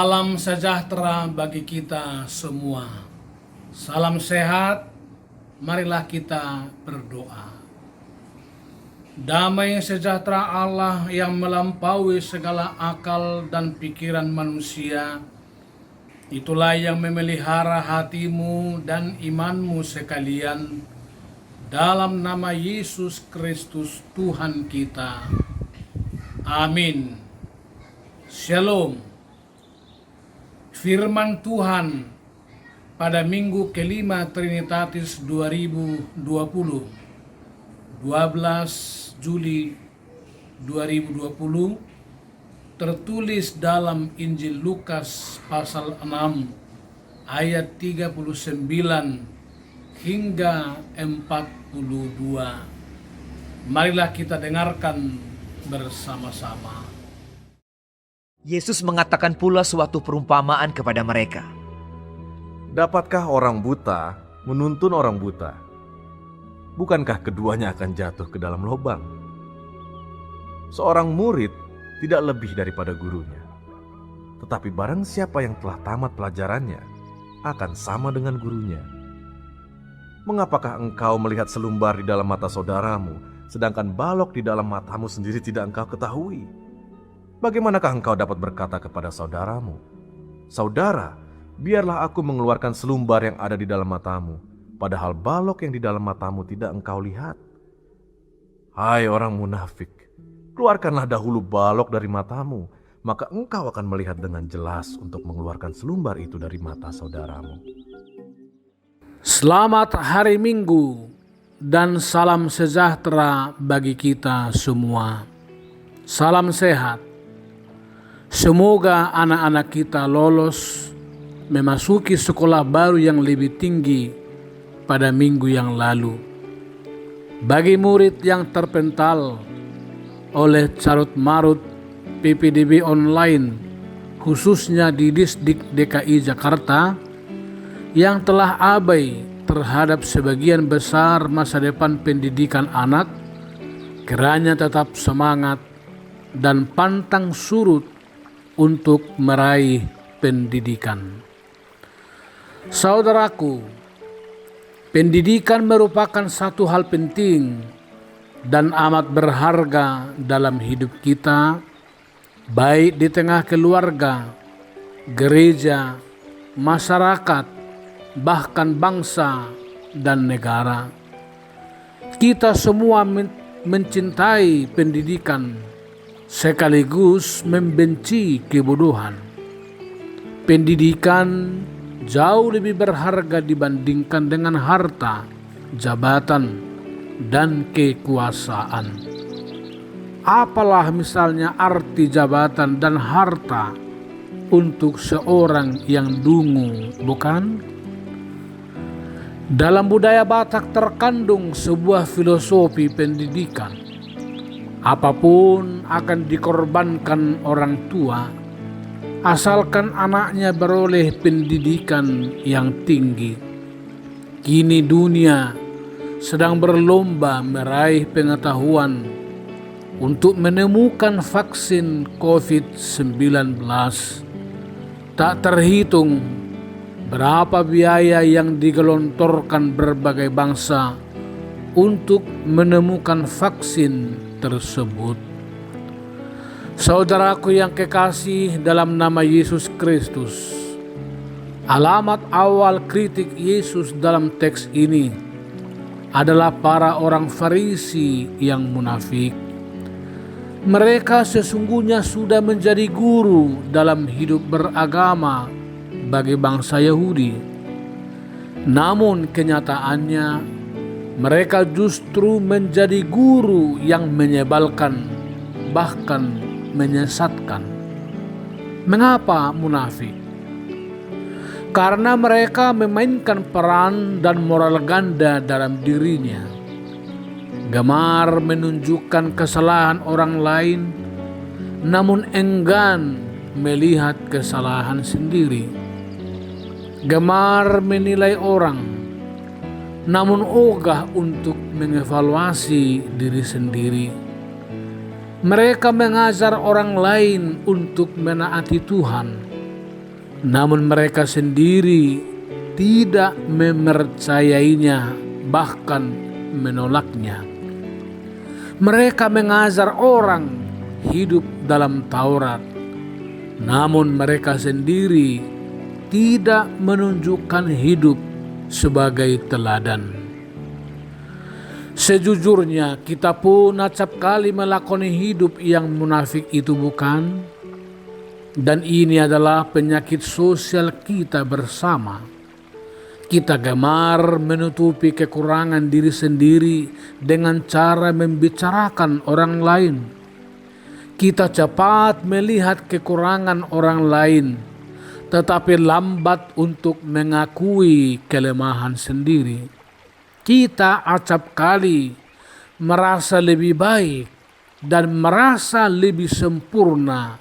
Salam sejahtera bagi kita semua. Salam sehat, marilah kita berdoa. Damai sejahtera Allah yang melampaui segala akal dan pikiran manusia, itulah yang memelihara hatimu dan imanmu sekalian, dalam nama Yesus Kristus Tuhan kita. Amin. Shalom. Firman Tuhan pada minggu kelima Trinitatis 2020, 12 Juli 2020, tertulis dalam Injil Lukas pasal 6 ayat 39 hingga 42. Marilah kita dengarkan bersama-sama. Yesus mengatakan pula suatu perumpamaan kepada mereka. Dapatkah orang buta menuntun orang buta? Bukankah keduanya akan jatuh ke dalam lubang? Seorang murid tidak lebih daripada gurunya. Tetapi barang siapa yang telah tamat pelajarannya akan sama dengan gurunya. Mengapakah engkau melihat selumbar di dalam mata saudaramu, sedangkan balok di dalam matamu sendiri tidak engkau ketahui? Bagaimanakah engkau dapat berkata kepada saudaramu, "Saudara, biarlah aku mengeluarkan selumbar yang ada di dalam matamu," padahal balok yang di dalam matamu tidak engkau lihat? Hai orang munafik, keluarkanlah dahulu balok dari matamu, maka engkau akan melihat dengan jelas untuk mengeluarkan selumbar itu dari mata saudaramu. Selamat hari Minggu dan salam sejahtera bagi kita semua. Salam sehat. Semoga anak-anak kita lolos memasuki sekolah baru yang lebih tinggi pada minggu yang lalu. Bagi murid yang terpental oleh carut-marut PPDB online, khususnya di Disdik DKI Jakarta, yang telah abai terhadap sebagian besar masa depan pendidikan anak, kiranya tetap semangat dan pantang surut untuk meraih pendidikan. Saudaraku, pendidikan merupakan satu hal penting dan amat berharga dalam hidup kita, baik di tengah keluarga, gereja, masyarakat, bahkan bangsa dan negara. Kita semua mencintai pendidikan sekaligus membenci kebodohan. Pendidikan jauh lebih berharga dibandingkan dengan harta, jabatan, dan kekuasaan. Apalah misalnya arti jabatan dan harta untuk seorang yang dungu, bukan? Dalam budaya Batak terkandung sebuah filosofi pendidikan. Apapun akan dikorbankan orang tua, asalkan anaknya beroleh pendidikan yang tinggi. Kini dunia sedang berlomba meraih pengetahuan untuk menemukan vaksin COVID-19. Tak terhitung berapa biaya yang digelontorkan berbagai bangsa untuk menemukan vaksin tersebut. Saudaraku yang kekasih dalam nama Yesus Kristus, alamat awal kritik Yesus dalam teks ini adalah para orang Farisi yang munafik. Mereka sesungguhnya sudah menjadi guru dalam hidup beragama bagi bangsa Yahudi. Namun kenyataannya mereka justru menjadi guru yang menyebalkan, bahkan menyesatkan. Mengapa munafik? Karena mereka memainkan peran dan moral ganda dalam dirinya. Gemar menunjukkan kesalahan orang lain, namun enggan melihat kesalahan sendiri. Gemar menilai orang, namun ogah untuk mengevaluasi diri sendiri. Mereka mengajar orang lain untuk menaati Tuhan, namun mereka sendiri tidak mempercayainya, bahkan menolaknya. Mereka mengajar orang hidup dalam Taurat, namun mereka sendiri tidak menunjukkan hidup sebagai teladan. Sejujurnya kita pun acap kali melakoni hidup yang munafik itu, bukan? Dan ini adalah penyakit sosial kita bersama. Kita gemar menutupi kekurangan diri sendiri dengan cara membicarakan orang lain. Kita cepat melihat kekurangan orang lain, tetapi lambat untuk mengakui kelemahan sendiri. Kita acap kali merasa lebih baik dan merasa lebih sempurna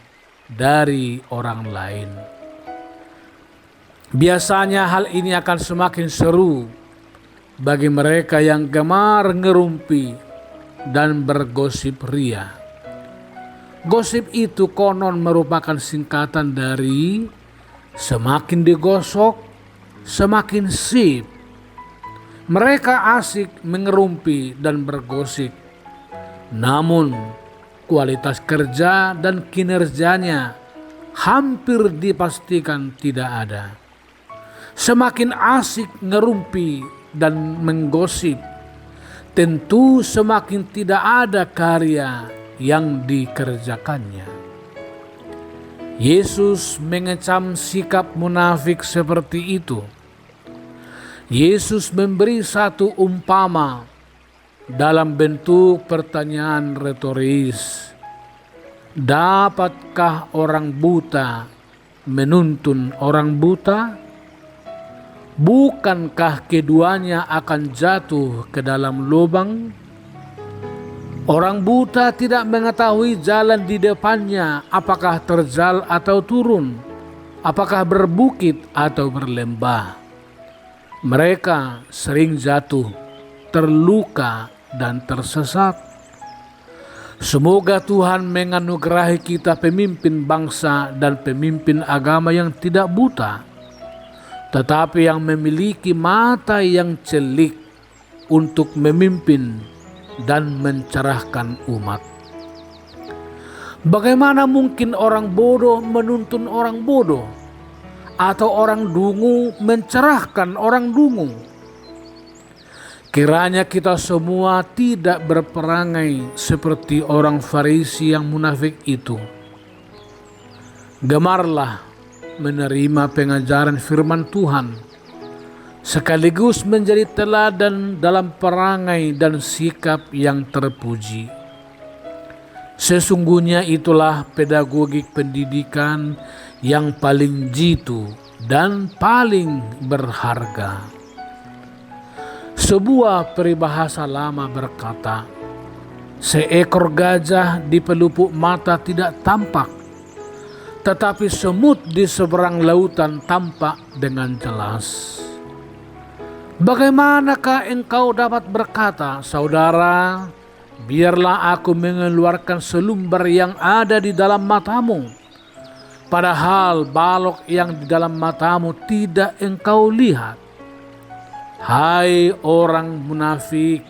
dari orang lain. Biasanya hal ini akan semakin seru bagi mereka yang gemar ngerumpi dan bergosip ria. Gosip itu konon merupakan singkatan dari semakin digosok, semakin sip. Mereka asik mengerumpi dan bergosip, namun kualitas kerja dan kinerjanya hampir dipastikan tidak ada. Semakin asik ngerumpi dan menggosip, tentu semakin tidak ada karya yang dikerjakannya. Yesus mengecam sikap munafik seperti itu. Yesus memberi satu umpama dalam bentuk pertanyaan retoris. Dapatkah orang buta menuntun orang buta? Bukankah keduanya akan jatuh ke dalam lubang? Orang buta tidak mengetahui jalan di depannya, apakah terjal atau turun, apakah berbukit atau berlembah. Mereka sering jatuh, terluka, dan tersesat. Semoga Tuhan menganugerahi kita pemimpin bangsa dan pemimpin agama yang tidak buta, tetapi yang memiliki mata yang celik untuk memimpin dan mencerahkan umat. Bagaimana mungkin orang bodoh menuntun orang bodoh, atau orang dungu mencerahkan orang dungu? Kiranya kita semua tidak berperangai seperti orang Farisi yang munafik itu. Gemarlah menerima pengajaran firman Tuhan, sekaligus menjadi teladan dalam perangai dan sikap yang terpuji. Sesungguhnya itulah pedagogik pendidikan yang paling jitu dan paling berharga. Sebuah peribahasa lama berkata, seekor gajah di pelupuk mata tidak tampak, tetapi semut di seberang lautan tampak dengan jelas. Bagaimanakah engkau dapat berkata, saudara, biarlah aku mengeluarkan selumbar yang ada di dalam matamu, padahal balok yang di dalam matamu tidak engkau lihat? Hai orang munafik,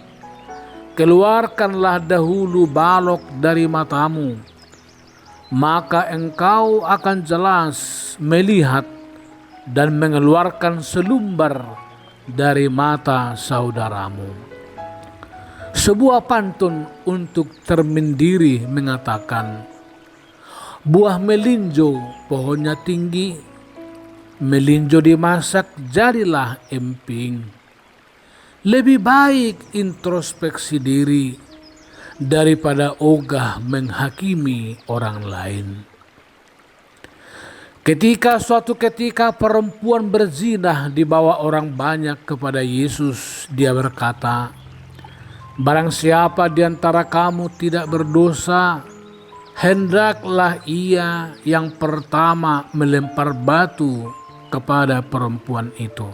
keluarkanlah dahulu balok dari matamu, maka engkau akan jelas melihat dan mengeluarkan selumbar dari mata saudaramu. Sebuah pantun untuk termendiri mengatakan, buah melinjo pohonnya tinggi, melinjo dimasak jadilah emping. Lebih baik introspeksi diri daripada ogah menghakimi orang lain. Suatu ketika perempuan berzina dibawa orang banyak kepada Yesus, dia berkata, barang siapa di antara kamu tidak berdosa, hendaklah ia yang pertama melempar batu kepada perempuan itu.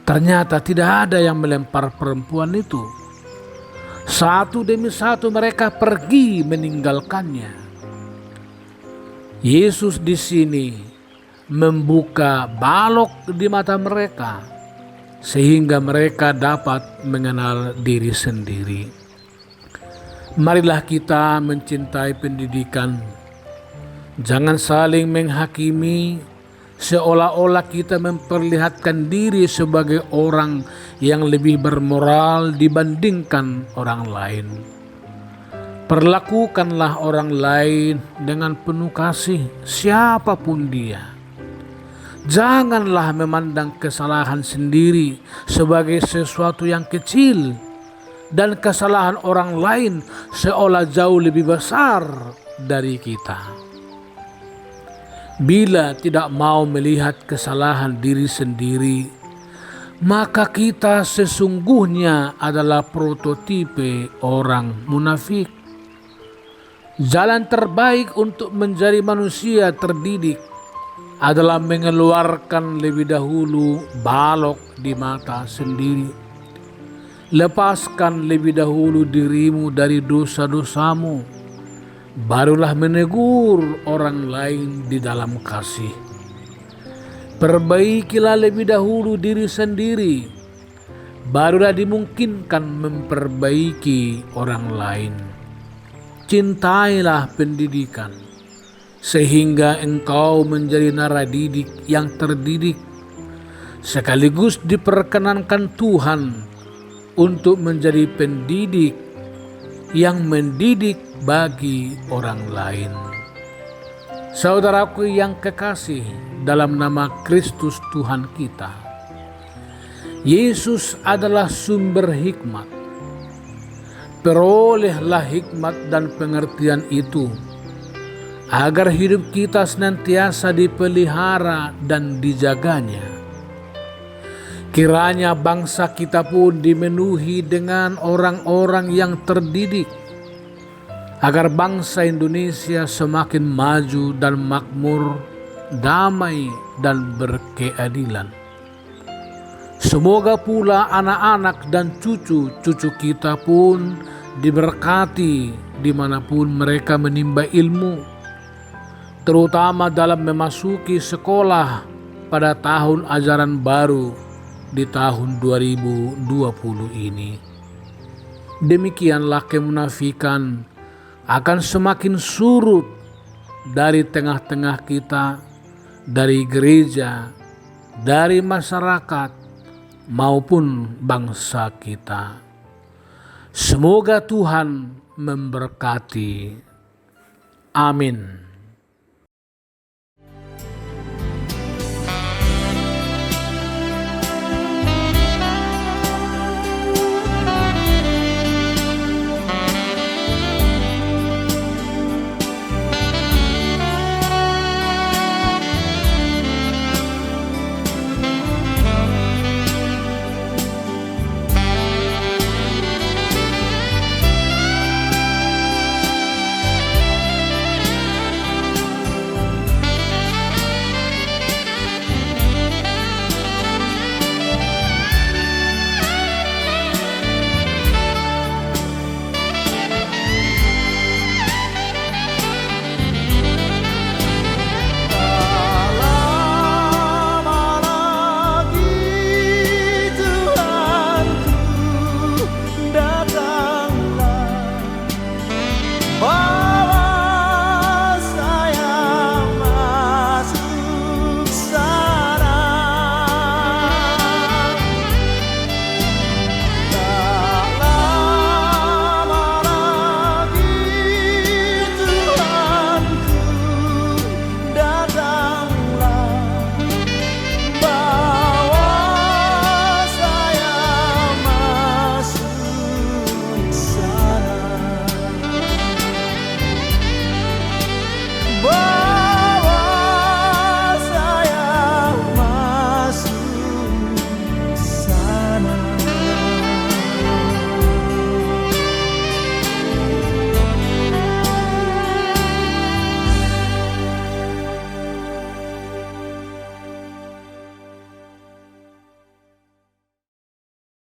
Ternyata tidak ada yang melempar perempuan itu. Satu demi satu mereka pergi meninggalkannya. Yesus di sini membuka balok di mata mereka, sehingga mereka dapat mengenal diri sendiri. Marilah kita mencintai pendidikan. Jangan saling menghakimi, seolah-olah kita memperlihatkan diri sebagai orang yang lebih bermoral dibandingkan orang lain. Perlakukanlah orang lain dengan penuh kasih, siapapun dia. Janganlah memandang kesalahan sendiri sebagai sesuatu yang kecil dan kesalahan orang lain seolah jauh lebih besar dari kita. Bila tidak mau melihat kesalahan diri sendiri, maka kita sesungguhnya adalah prototipe orang munafik. Jalan terbaik untuk menjadi manusia terdidik adalah mengeluarkan lebih dahulu balok di mata sendiri. Lepaskan lebih dahulu dirimu dari dosa-dosamu, barulah menegur orang lain di dalam kasih. Perbaikilah lebih dahulu diri sendiri, barulah dimungkinkan memperbaiki orang lain. Cintailah pendidikan, sehingga engkau menjadi naradidik yang terdidik, sekaligus diperkenankan Tuhan untuk menjadi pendidik yang mendidik bagi orang lain. Saudaraku yang kekasih dalam nama Kristus Tuhan kita, Yesus adalah sumber hikmat. Perolehlah hikmat dan pengertian itu, agar hidup kita senantiasa dipelihara dan dijaganya. Kiranya bangsa kita pun dimenuhi dengan orang-orang yang terdidik, agar bangsa Indonesia semakin maju dan makmur, damai dan berkeadilan. Semoga pula anak-anak dan cucu-cucu kita pun diberkati dimanapun mereka menimba ilmu, terutama dalam memasuki sekolah pada tahun ajaran baru di tahun 2020 ini. Demikianlah kemunafikan akan semakin surut dari tengah-tengah kita, dari gereja, dari masyarakat, maupun bangsa kita. Semoga Tuhan memberkati. Amin.